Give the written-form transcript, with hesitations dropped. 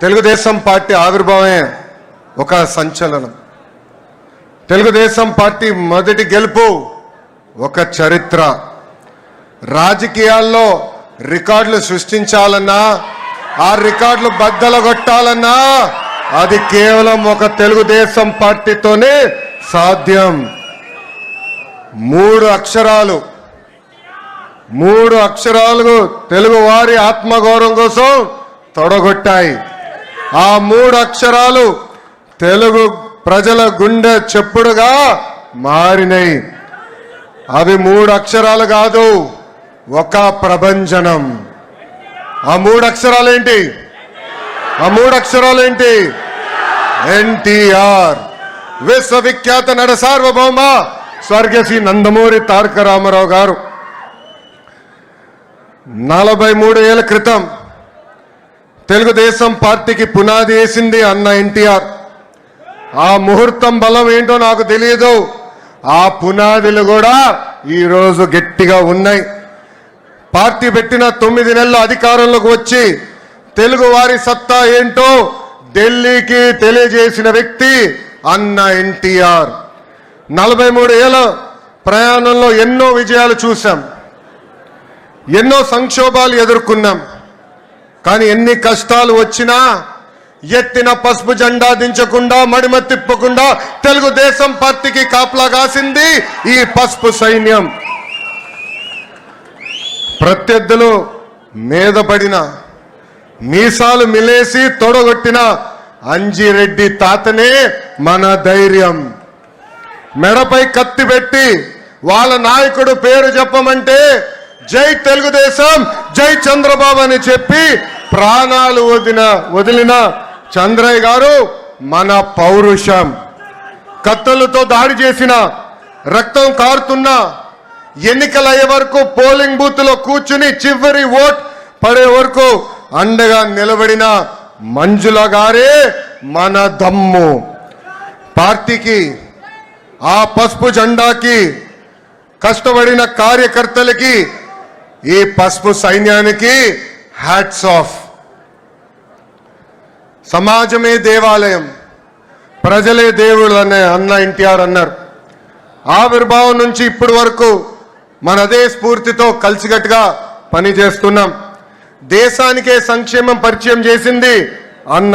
Telugu Desam party ఆవిర్భావమే ఒక సంచలనం. Telugu Desam party మొదటి గెలుపు ఒక చరిత్ర. రాజకీయాల్లో రికార్డులు సృష్టించాలన్నా, ఆ రికార్డులు బద్దలగొట్టాలన్నా అది కేవలం ఒక తెలుగుదేశం పార్టీతోనే సాధ్యం. మూడు అక్షరాలు తెలుగు వారి ఆత్మగౌరవం కోసం తొడగొట్టాయి. ఆ మూడు అక్షరాలు తెలుగు ప్రజల గుండె చెప్పుడుగా మారినాయి. అవి మూడు అక్షరాలు కాదు, ఒక ప్రభంజనం. ఆ మూడు అక్షరాలేంటి? ఎన్టీఆర్, విశ్వవిఖ్యాత నట సార్వభౌమ స్వర్గశ్రీ నందమూరి తారక రామారావు గారు 43 ఏళ్ల క్రితం తెలుగుదేశం పార్టీకి పునాది వేసింది అన్న ఎన్టీఆర్. ఆ ముహూర్తం బలం ఏంటో నాకు తెలియదు. ఆ పునాదులు కూడా ఈరోజు గట్టిగా ఉన్నాయి. పార్టీ పెట్టిన 9 నెలల అధికారంలోకి వచ్చి తెలుగు వారి సత్తా ఏంటో ఢిల్లీకి తెలియజేసిన వ్యక్తి అన్న ఎన్టీఆర్. 43 ఏళ్ల ప్రయాణంలో ఎన్నో విజయాలు చూశాం, ఎన్నో సంక్షోభాలు ఎదుర్కొన్నాం. కానీ ఎన్ని కష్టాలు వచ్చినా ఎత్తిన పసుపు జెండా దించకుండా, మడిమ తిప్పకుండా తెలుగుదేశం పార్టీకి కాపలా కాసింది ఈ పసుపు సైన్యం. ప్రత్యర్థులు మీద పడిన, మీసాలు మిలేసి తొడగొట్టిన అంజిరెడ్డి తాతనే మన ధైర్యం. మెడపై కత్తి పెట్టి వాళ్ళ నాయకుడు పేరు చెప్పమంటే జై తెలుగుదేశం, జై చంద్రబాబు అని చెప్పి ప్రాణాలు వదిలిన చంద్రయ్య గారు మన పౌరుషం. కత్తులతో దాడి చేసిన, రక్తం కారుతున్న, ఎన్నికలయ్యే వరకు పోలింగ్ బూత్ లో కూర్చుని చివరి ఓట్ పడే వరకు అండగా నిలబడిన మంజుల గారే మన దమ్ము. పార్టీకి, ఆ పసుపు జెండాకి కష్టపడిన కార్యకర్తలకి, ఈ పసుపు సైన్యానికి హ్యాట్స్ ఆఫ్. సమాజమే దేవాలయం, ప్రజలే దేవుడు అనే అన్న ఎన్టీఆర్ అన్నారు. ఆవిర్భావం నుంచి ఇప్పటి వరకు మన అదే స్ఫూర్తితో కలిసికట్టుగా పనిచేస్తున్నాం. దేశానికే సంక్షేమం పరిచయం చేసింది అన్న